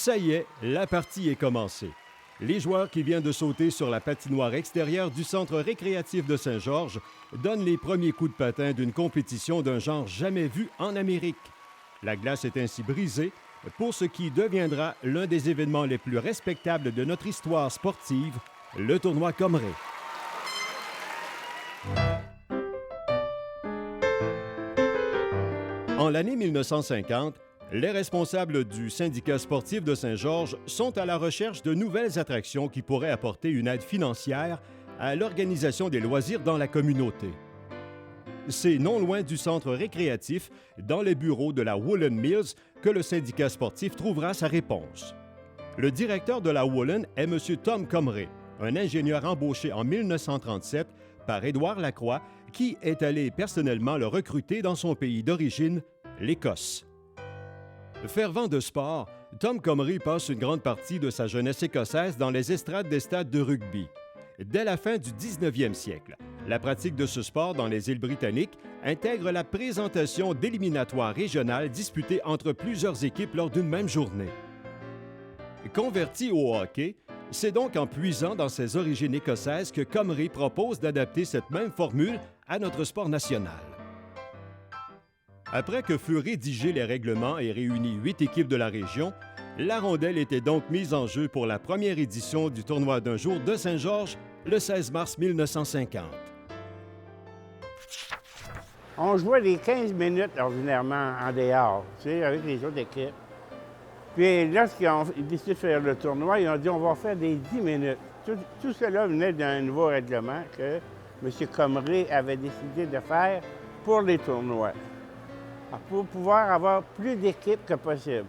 Ça y est, la partie est commencée. Les joueurs qui viennent de sauter sur la patinoire extérieure du centre récréatif de Saint-Georges donnent les premiers coups de patin d'une compétition d'un genre jamais vu en Amérique. La glace est ainsi brisée pour ce qui deviendra l'un des événements les plus respectables de notre histoire sportive, le tournoi Comré. En l'année 1950, les responsables du syndicat sportif de Saint-Georges sont à la recherche de nouvelles attractions qui pourraient apporter une aide financière à l'organisation des loisirs dans la communauté. C'est non loin du centre récréatif, dans les bureaux de la Woolen Mills, que le syndicat sportif trouvera sa réponse. Le directeur de la Woolen est M. Tom Comré, un ingénieur embauché en 1937 par Édouard Lacroix, qui est allé personnellement le recruter dans son pays d'origine, l'Écosse. Fervent de sport, Tom Comré passe une grande partie de sa jeunesse écossaise dans les estrades des stades de rugby. Dès la fin du 19e siècle, la pratique de ce sport dans les îles britanniques intègre la présentation d'éliminatoires régionales disputées entre plusieurs équipes lors d'une même journée. Converti au hockey, c'est donc en puisant dans ses origines écossaises que Comré propose d'adapter cette même formule à notre sport national. Après que furent rédigés les règlements et réunis 8 équipes de la région, la rondelle était donc mise en jeu pour la première édition du tournoi d'un jour de Saint-Georges le 16 mars 1950. On jouait les 15 minutes ordinairement en dehors, tu sais, avec les autres équipes. Puis lorsqu'ils ont décidé de faire le tournoi, ils ont dit on va faire des 10 minutes. Tout cela venait d'un nouveau règlement que M. Comré avait décidé de faire pour les tournois, pour pouvoir avoir plus d'équipes que possible.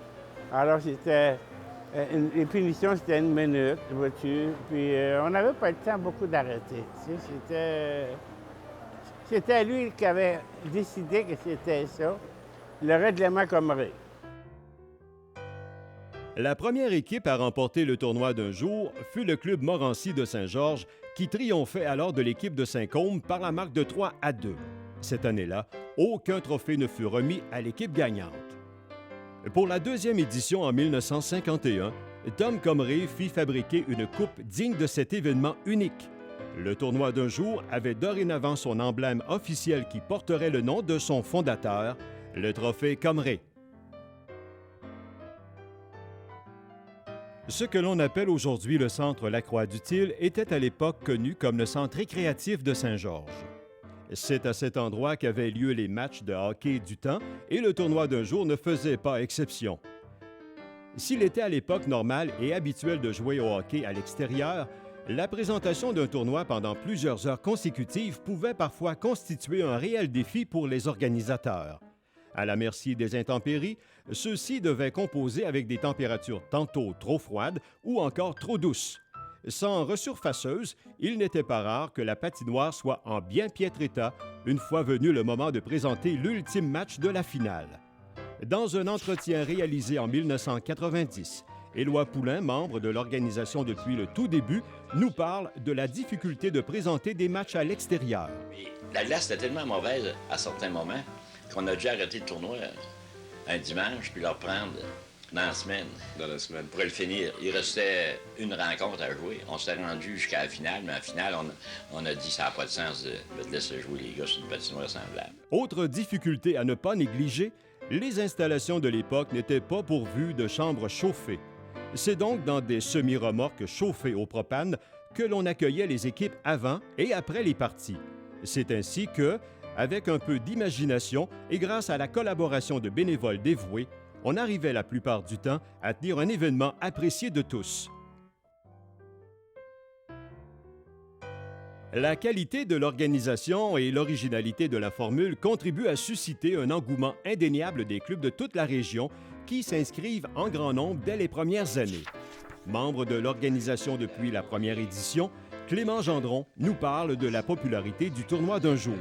Alors, c'était les punitions, c'était 1 minute, vois-tu. Puis, on n'avait pas le temps beaucoup d'arrêter. Tu sais, c'était lui qui avait décidé que c'était ça, le règlement Comré. La première équipe à remporter le tournoi d'un jour fut le club Morancy de Saint-Georges, qui triomphait alors de l'équipe de Saint-Côme par la marque de 3-2. Cette année-là, aucun trophée ne fut remis à l'équipe gagnante. Pour la deuxième édition en 1951, Tom Comré fit fabriquer une coupe digne de cet événement unique. Le tournoi d'un jour avait dorénavant son emblème officiel qui porterait le nom de son fondateur, le trophée Comré. Ce que l'on appelle aujourd'hui le centre Lacroix-Duthil était à l'époque connu comme le centre récréatif de Saint-Georges. C'est à cet endroit qu'avaient lieu les matchs de hockey du temps et le tournoi d'un jour ne faisait pas exception. S'il était à l'époque normal et habituel de jouer au hockey à l'extérieur, la présentation d'un tournoi pendant plusieurs heures consécutives pouvait parfois constituer un réel défi pour les organisateurs. À la merci des intempéries, ceux-ci devaient composer avec des températures tantôt trop froides ou encore trop douces. Sans resurfaceuse, il n'était pas rare que la patinoire soit en bien piètre état une fois venu le moment de présenter l'ultime match de la finale. Dans un entretien réalisé en 1990, Éloi Poulain, membre de l'organisation depuis le tout début, nous parle de la difficulté de présenter des matchs à l'extérieur. La glace était tellement mauvaise à certains moments qu'on a dû arrêter le tournoi un dimanche puis le reprendre dans la semaine. Pour le finir. Il restait une rencontre à jouer. On s'était rendu jusqu'à la finale, mais à la finale, on a dit ça n'a pas de sens de laisser jouer les gars sur une patinoire semblable. Autre difficulté à ne pas négliger, les installations de l'époque n'étaient pas pourvues de chambres chauffées. C'est donc dans des semi-remorques chauffées au propane que l'on accueillait les équipes avant et après les parties. C'est ainsi que, avec un peu d'imagination et grâce à la collaboration de bénévoles dévoués, on arrivait la plupart du temps à tenir un événement apprécié de tous. La qualité de l'organisation et l'originalité de la formule contribuent à susciter un engouement indéniable des clubs de toute la région qui s'inscrivent en grand nombre dès les premières années. Membre de l'organisation depuis la première édition, Clément Gendron nous parle de la popularité du tournoi d'un jour.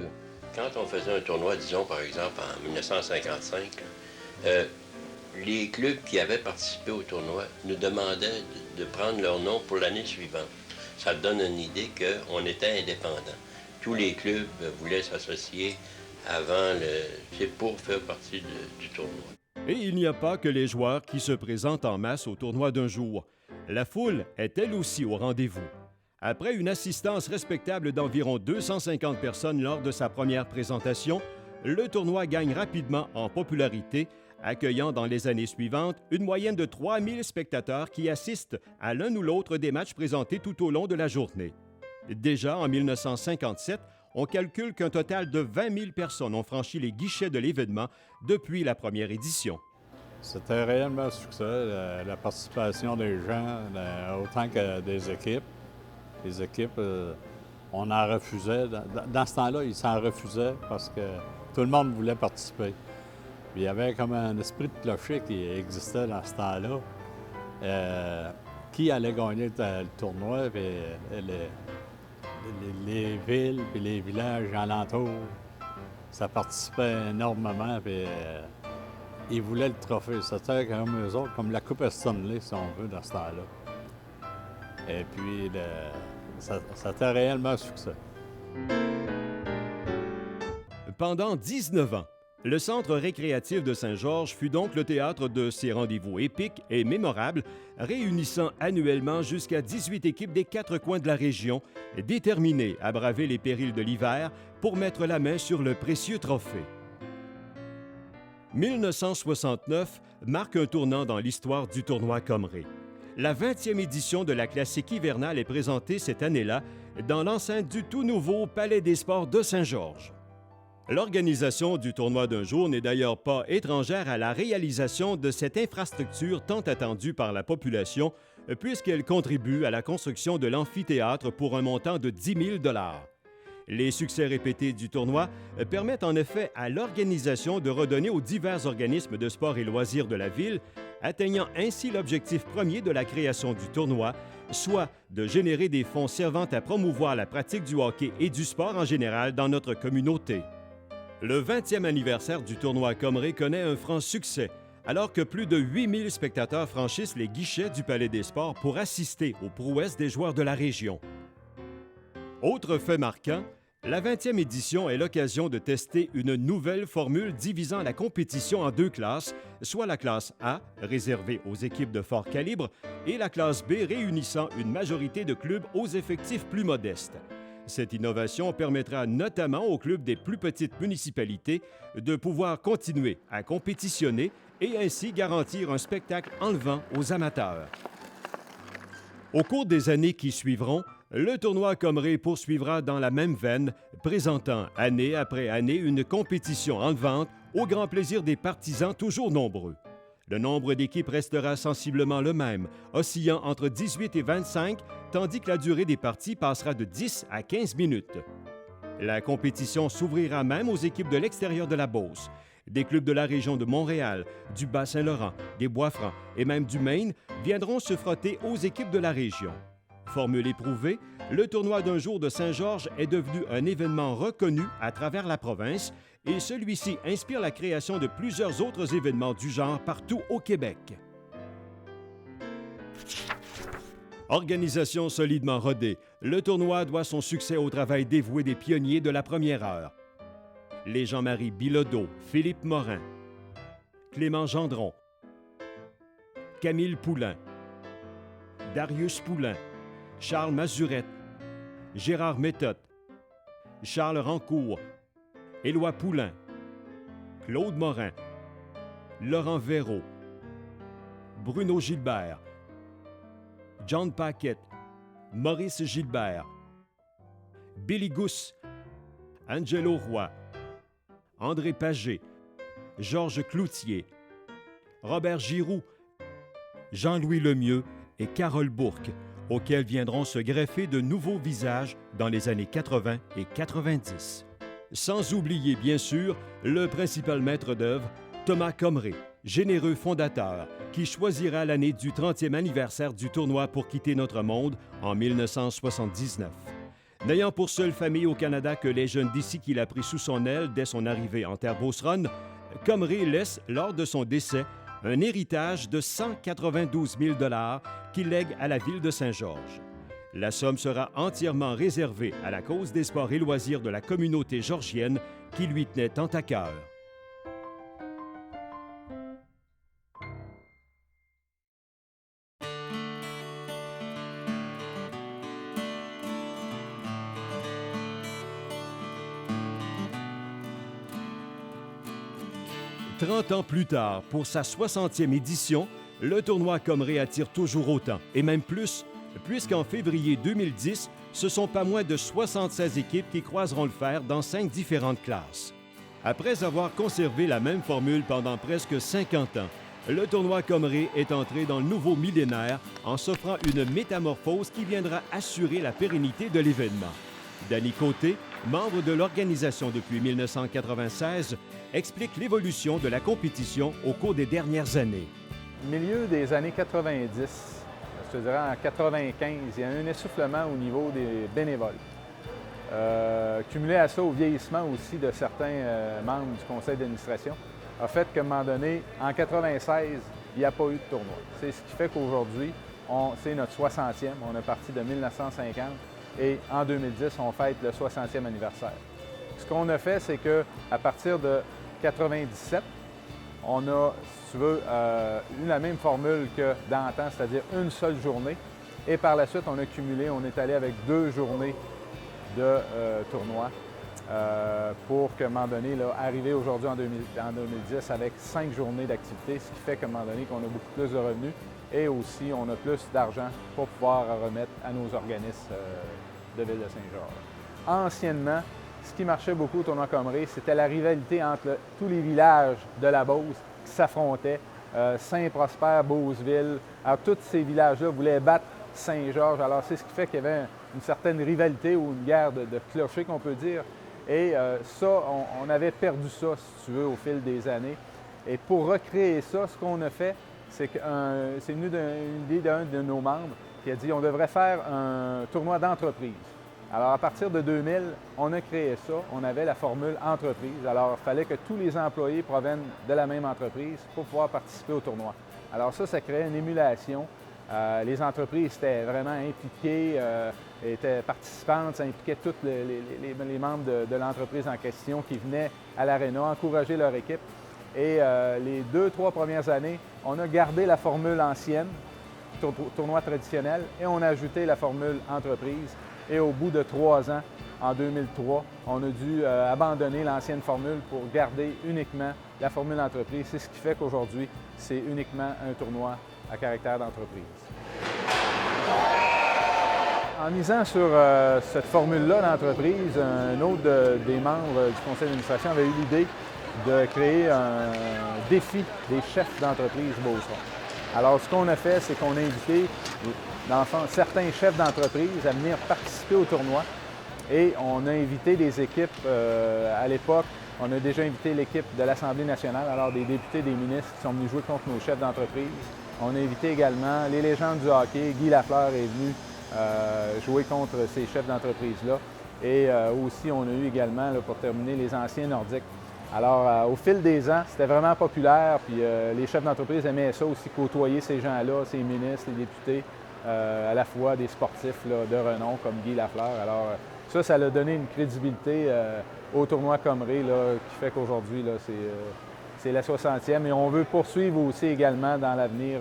Quand on faisait un tournoi, disons par exemple en 1955, les clubs qui avaient participé au tournoi nous demandaient de prendre leur nom pour l'année suivante. Ça donne une idée qu'on était indépendant. Tous les clubs voulaient s'associer avant pour faire partie du tournoi. Et il n'y a pas que les joueurs qui se présentent en masse au tournoi d'un jour. La foule est elle aussi au rendez-vous. Après une assistance respectable d'environ 250 personnes lors de sa première présentation, le tournoi gagne rapidement en popularité, accueillant dans les années suivantes une moyenne de 3000 spectateurs qui assistent à l'un ou l'autre des matchs présentés tout au long de la journée. Déjà en 1957, on calcule qu'un total de 20 000 personnes ont franchi les guichets de l'événement depuis la première édition. C'était réellement un succès, la participation des gens, autant que des équipes. Les équipes, on en refusait. Dans ce temps-là, ils s'en refusaient parce que tout le monde voulait participer. Puis il y avait comme un esprit de clocher qui existait dans ce temps-là. Qui allait gagner le tournoi, puis les villes puis les villages alentours, ça participait énormément, puis ils voulaient le trophée. C'était comme eux autres, comme la Coupe Stanley, si on veut, dans ce temps-là. Et puis, ça était réellement un succès. Pendant 19 ans, le Centre récréatif de Saint-Georges fut donc le théâtre de ces rendez-vous épiques et mémorables, réunissant annuellement jusqu'à 18 équipes des 4 coins de la région, déterminées à braver les périls de l'hiver pour mettre la main sur le précieux trophée. 1969 marque un tournant dans l'histoire du tournoi Comré. La 20e édition de la classique hivernale est présentée cette année-là dans l'enceinte du tout nouveau Palais des Sports de Saint-Georges. L'organisation du tournoi d'un jour n'est d'ailleurs pas étrangère à la réalisation de cette infrastructure tant attendue par la population, puisqu'elle contribue à la construction de l'amphithéâtre pour un montant de 10 000 $. Les succès répétés du tournoi permettent en effet à l'organisation de redonner aux divers organismes de sport et loisirs de la ville, atteignant ainsi l'objectif premier de la création du tournoi, soit de générer des fonds servant à promouvoir la pratique du hockey et du sport en général dans notre communauté. Le 20e anniversaire du tournoi Comré connaît un franc succès, alors que plus de 8000 spectateurs franchissent les guichets du Palais des Sports pour assister aux prouesses des joueurs de la région. Autre fait marquant, la 20e édition est l'occasion de tester une nouvelle formule divisant la compétition en 2 classes, soit la classe A, réservée aux équipes de fort calibre, et la classe B réunissant une majorité de clubs aux effectifs plus modestes. Cette innovation permettra notamment aux clubs des plus petites municipalités de pouvoir continuer à compétitionner et ainsi garantir un spectacle enlevant aux amateurs. Au cours des années qui suivront, le tournoi Comré poursuivra dans la même veine, présentant année après année une compétition enlevante au grand plaisir des partisans toujours nombreux. Le nombre d'équipes restera sensiblement le même, oscillant entre 18 et 25, tandis que la durée des parties passera de 10 à 15 minutes. La compétition s'ouvrira même aux équipes de l'extérieur de la Beauce. Des clubs de la région de Montréal, du Bas-Saint-Laurent, des Bois-Francs et même du Maine viendront se frotter aux équipes de la région. Formule éprouvée, le tournoi d'un jour de Saint-Georges est devenu un événement reconnu à travers la province et celui-ci inspire la création de plusieurs autres événements du genre partout au Québec. Organisation solidement rodée, le tournoi doit son succès au travail dévoué des pionniers de la première heure. Les Jean-Marie Bilodeau, Philippe Morin, Clément Gendron, Camille Poulain, Darius Poulain, Charles Mazurette, Gérard Méthode, Charles Rancourt, Éloi Poulain, Claude Morin, Laurent Véraud, Bruno Gilbert, John Paquette, Maurice Gilbert, Billy Gousse, Angelo Roy, André Pagé, Georges Cloutier, Robert Giroux, Jean-Louis Lemieux et Carole Bourque, auxquels viendront se greffer de nouveaux visages dans les années 80 et 90. Sans oublier, bien sûr, le principal maître d'œuvre, Thomas Comré, généreux fondateur, qui choisira l'année du 30e anniversaire du tournoi pour quitter notre monde en 1979. N'ayant pour seule famille au Canada que les jeunes d'ici qu'il a pris sous son aile dès son arrivée en terre beauceronne, Comré laisse, lors de son décès, un héritage de 192 000 $ qu'il lègue à la ville de Saint-Georges. La somme sera entièrement réservée à la cause des sports et loisirs de la communauté georgienne qui lui tenait tant à cœur. 30 ans plus tard, pour sa 60e édition, le tournoi Comré attire toujours autant, et même plus, puisqu'en février 2010, ce sont pas moins de 76 équipes qui croiseront le fer dans 5 différentes classes. Après avoir conservé la même formule pendant presque 50 ans, le tournoi Comré est entré dans le nouveau millénaire en s'offrant une métamorphose qui viendra assurer la pérennité de l'événement. Danny Côté, membre de l'organisation depuis 1996, explique l'évolution de la compétition au cours des dernières années. Au milieu des années 90, je te dirais en 95, il y a eu un essoufflement au niveau des bénévoles. Cumulé à ça au vieillissement aussi de certains membres du conseil d'administration, a fait qu'à un moment donné, en 96, il n'y a pas eu de tournoi. C'est ce qui fait qu'aujourd'hui, c'est notre 60e. On est parti de 1950 et en 2010, on fête le 60e anniversaire. Ce qu'on a fait, c'est qu'à partir de 97, on a, si tu veux, eu la même formule que d'antan, c'est-à-dire une seule journée. Et par la suite, on a cumulé, on est allé avec 2 journées de tournoi pour qu'à un moment donné, là, arriver aujourd'hui en 2010 avec 5 journées d'activité, ce qui fait qu'à un moment donné, qu'on a beaucoup plus de revenus et aussi on a plus d'argent pour pouvoir remettre à nos organismes de Ville de Saint-Georges. Anciennement, ce qui marchait beaucoup au tournoi Comré, c'était la rivalité entre tous les villages de la Beauce qui s'affrontaient. Saint-Prosper, Beauceville. Alors, tous ces villages-là voulaient battre Saint-Georges. Alors, c'est ce qui fait qu'il y avait une certaine rivalité ou une guerre de clochers, qu'on peut dire. Et ça, on avait perdu ça, si tu veux, au fil des années. Et pour recréer ça, ce qu'on a fait, c'est venu d'une idée d'un de nos membres qui a dit on devrait faire un tournoi d'entreprise. Alors, à partir de 2000, on a créé ça. On avait la formule entreprise. Alors, il fallait que tous les employés proviennent de la même entreprise pour pouvoir participer au tournoi. Alors ça créait une émulation. Les entreprises étaient vraiment impliquées, étaient participantes, ça impliquait tous les membres de l'entreprise en question qui venaient à l'aréna encourager leur équipe. Et les 2-3 premières années, on a gardé la formule ancienne, tournoi traditionnel, et on a ajouté la formule entreprise. Et au bout de 3 ans, en 2003, on a dû abandonner l'ancienne formule pour garder uniquement la formule entreprise. C'est ce qui fait qu'aujourd'hui, c'est uniquement un tournoi à caractère d'entreprise. En misant sur cette formule-là d'entreprise, un autre des membres du conseil d'administration avait eu l'idée de créer un défi des chefs d'entreprise beauceron. Alors, ce qu'on a fait, c'est qu'on a invité certains chefs d'entreprise à venir participer au tournoi et on a invité des équipes à l'époque. On a déjà invité l'équipe de l'Assemblée nationale, alors des députés, des ministres qui sont venus jouer contre nos chefs d'entreprise. On a invité également les légendes du hockey. Guy Lafleur est venu jouer contre ces chefs d'entreprise-là. Et aussi, on a eu également, là, pour terminer, les anciens nordiques. Alors, au fil des ans, c'était vraiment populaire, puis les chefs d'entreprise aimaient ça aussi, côtoyer ces gens-là, ces ministres, les députés, à la fois des sportifs là, de renom comme Guy Lafleur. Alors, ça a donné une crédibilité au tournoi Comré, là, qui fait qu'aujourd'hui, c'est la 60e. Et on veut poursuivre aussi également dans l'avenir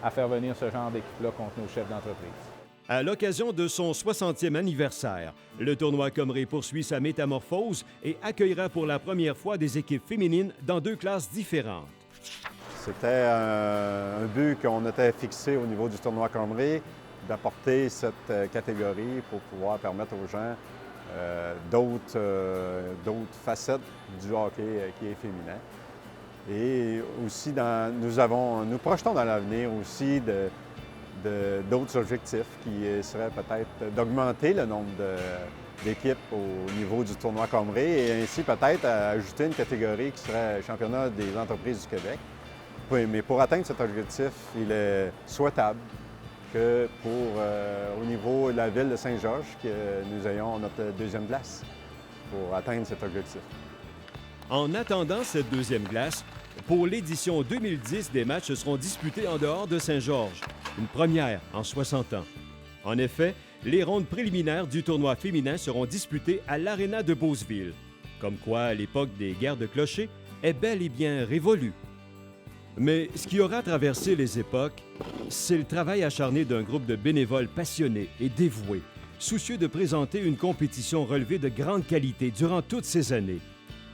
à faire venir ce genre d'équipe-là contre nos chefs d'entreprise. À l'occasion de son 60e anniversaire, le tournoi Comré poursuit sa métamorphose et accueillera pour la première fois des équipes féminines dans 2 classes différentes. C'était un but qu'on était fixé au niveau du tournoi Comré, d'apporter cette catégorie pour pouvoir permettre aux gens d'autres facettes du hockey qui est féminin. Et aussi, nous projetons dans l'avenir aussi d'autres objectifs qui seraient peut-être d'augmenter le nombre d'équipes au niveau du tournoi Comré et ainsi peut-être ajouter une catégorie qui serait championnat des entreprises du Québec. Mais pour atteindre cet objectif, il est souhaitable que au niveau de la ville de Saint-Georges, que nous ayons notre 2e glace pour atteindre cet objectif. En attendant cette 2e glace, pour l'édition 2010, des matchs seront disputés en dehors de Saint-Georges, une première en 60 ans. En effet, les rondes préliminaires du tournoi féminin seront disputées à l'Aréna de Beauceville. Comme quoi, l'époque des guerres de clochers est bel et bien révolue. Mais ce qui aura traversé les époques, c'est le travail acharné d'un groupe de bénévoles passionnés et dévoués, soucieux de présenter une compétition relevée de grande qualité durant toutes ces années.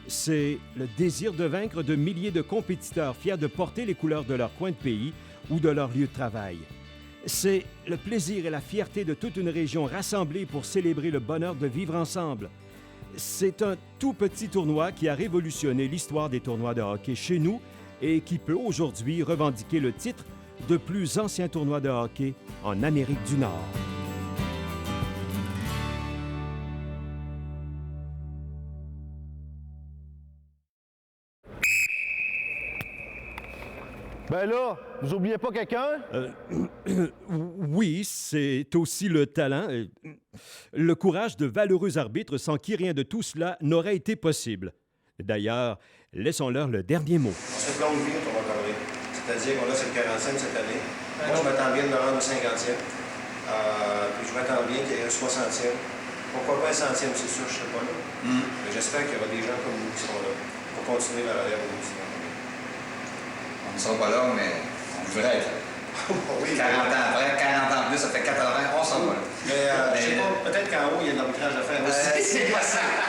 C'est le désir de vaincre de milliers de compétiteurs fiers de porter les couleurs de leur coin de pays ou de leur lieu de travail. C'est le plaisir et la fierté de toute une région rassemblée pour célébrer le bonheur de vivre ensemble. C'est un tout petit tournoi qui a révolutionné l'histoire des tournois de hockey chez nous et qui peut aujourd'hui revendiquer le titre de plus ancien tournoi de hockey en Amérique du Nord. Ben là, vous oubliez pas quelqu'un? Oui, c'est aussi le talent, le courage de valeureux arbitres sans qui rien de tout cela n'aurait été possible. D'ailleurs, laissons-leur le dernier mot. On se fait longue vie au tournoi Connery. C'est-à-dire qu'on a c'est le 45 cette année. Moi, je m'attends bien de me rendre au 50e. Puis je m'attends bien qu'il y ait un 60e. Pourquoi pas un 100e, c'est sûr, je ne sais pas là. Mais j'espère qu'il y aura des gens comme nous qui seront là pour continuer la relève au niveau. On ne sera pas là, mais on voudrait être là. Oui, 40 ans après, 40 ans plus, ça fait 80, on s'en va là. Mais je sais pas, peut-être qu'en haut, il y a de l'arbitrage à faire aussi. C'est possible.